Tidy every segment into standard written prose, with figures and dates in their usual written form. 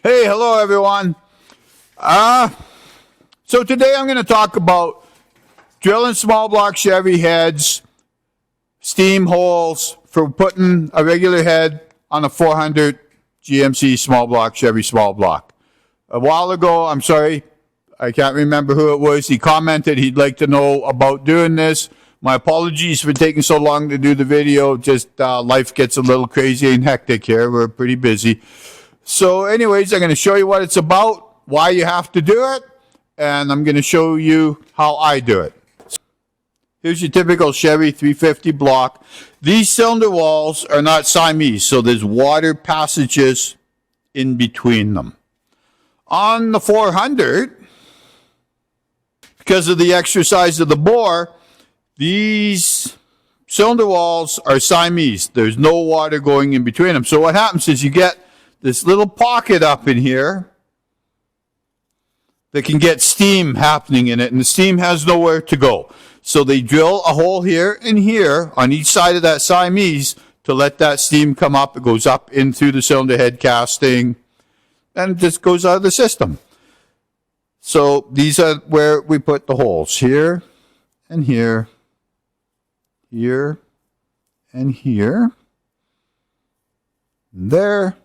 Hey, hello everyone. So today I'm going to talk about drilling small block Chevy heads, steam holes for putting a regular head on a 400 GMC small block Chevy small block. A while ago, I'm sorry, I can't remember who it was. He commented he'd like to know about doing this. My apologies for taking so long to do the video. Just life gets a little crazy and hectic here. We're pretty busy. So anyways, I'm going to show you what it's about, why you have to do it, and I'm going to show you how I do it. Here's your typical Chevy 350 block. These cylinder walls are not Siamese, so there's water passages in between them. On the 400, because of the extra size of the bore, these cylinder walls are Siamese. There's no water going in between them. So what happens is you get this little pocket up in here that can get steam happening in it, and the steam has nowhere to go. So they drill a hole here and here on each side of that Siamese to let that steam come up. It goes up in through the cylinder head casting, and it just goes out of the system. So these are where we put the holes, here and here, here and here, there,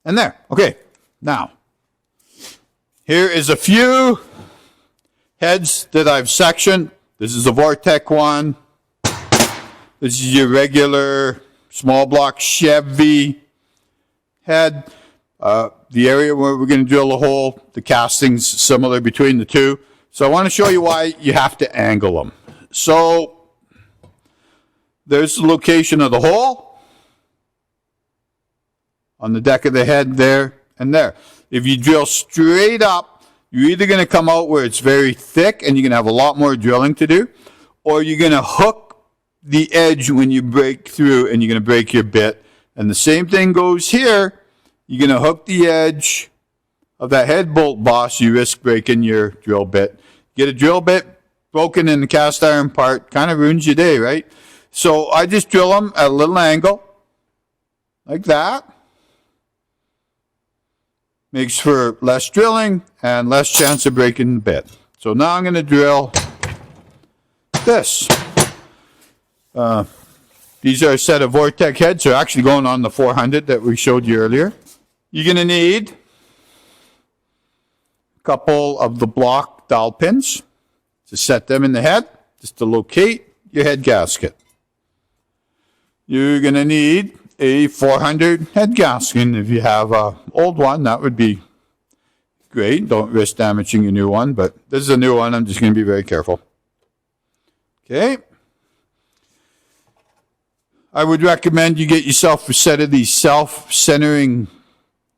and there. Okay, now, here is a few heads that I've sectioned. This is a Vortec one. This is your regular small block Chevy head. The area where we're going to drill a hole, the casting's similar between the two. So I want to show you why you have to angle them. So there's the location of the hole on the deck of the head there and there. If you drill straight up, you're either going to come out where it's very thick and you're going to have a lot more drilling to do, or you're going to hook the edge when you break through and you're going to break your bit. And the same thing goes here. You're going to hook the edge of that head bolt boss, you risk breaking your drill bit. Get a drill bit broken in the cast iron part, kind of ruins your day, right? So I just drill them at a little angle, like that. Makes for less drilling and less chance of breaking the bit. So now I'm going to drill this. These are a set of Vortec heads. They're actually going on the 400 that we showed you earlier. You're going to need a couple of the block dowel pins to set them in the head, just to locate your head gasket. You're going to need a 400 head gasket. If you have an old one, that would be great. Don't risk damaging your new one, but this is a new one. I'm just going to be very careful. Okay. I would recommend you get yourself a set of these self-centering,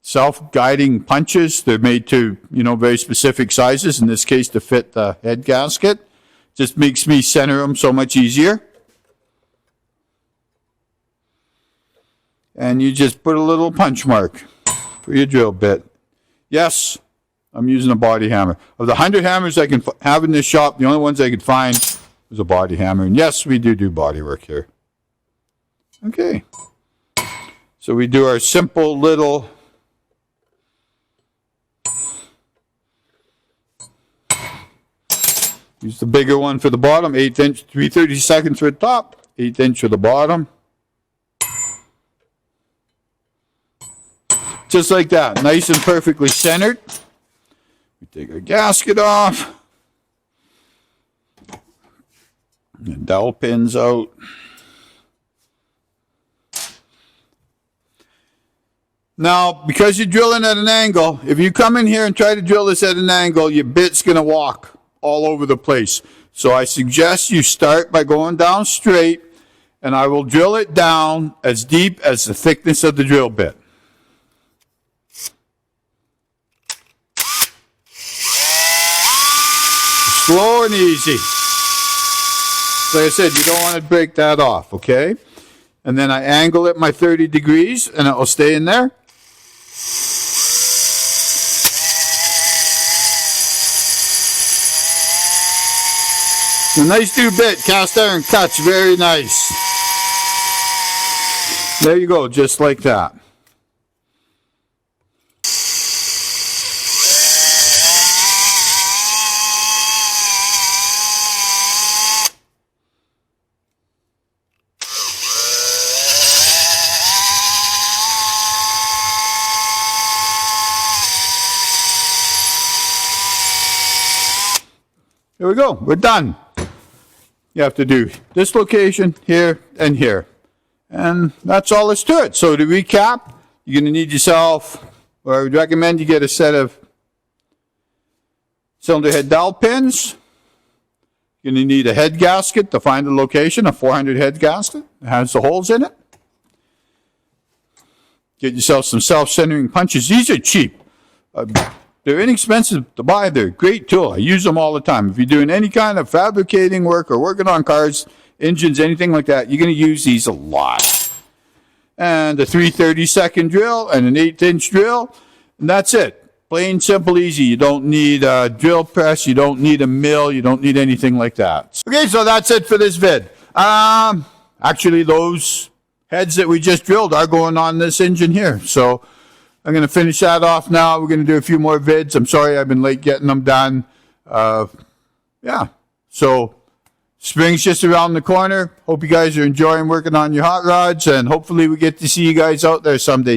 self-guiding punches. They're made to, very specific sizes, in this case to fit the head gasket. Just makes me center them so much easier. And you just put a little punch mark for your drill bit. Yes, I'm using a body hammer. Of the 100 hammers I can have in this shop, the only ones I could find was a body hammer. And yes, we do body work here. Okay. So we do our simple little use the bigger one for the bottom, 1/8 inch, 3/32 for the top, 1/8 inch for the bottom. Just like that, nice and perfectly centered. We take our gasket off. The dowel pins out. Now, because you're drilling at an angle, if you come in here and try to drill this at an angle, your bit's going to walk all over the place. So I suggest you start by going down straight, and I will drill it down as deep as the thickness of the drill bit. Slow and easy. Like I said, you don't want to break that off, okay? And then I angle it my 30 degrees, and it will stay in there. A nice new bit, cast iron cuts, very nice. There you go, just like that. Here we go. We're done. You have to do this location, here, and here. And that's all there's to it. So to recap, you're going to need yourself, or I would recommend you get a set of cylinder head dowel pins. You're going to need a head gasket to find the location, a 400 head gasket. It has the holes in it. Get yourself some self-centering punches. These are cheap. They're inexpensive to buy. They're a great tool. I use them all the time. If you're doing any kind of fabricating work or working on cars, engines, anything like that, you're going to use these a lot. And a 3/32 drill and an 1/8" drill, and that's it. Plain, simple, easy. You don't need a drill press. You don't need a mill. You don't need anything like that. Okay, so that's it for this vid. Actually, those heads that we just drilled are going on this engine here. So I'm going to finish that off now. We're going to do a few more vids. I'm sorry I've been late getting them done. Yeah, so spring's just around the corner. Hope you guys are enjoying working on your hot rods, and hopefully we get to see you guys out there someday.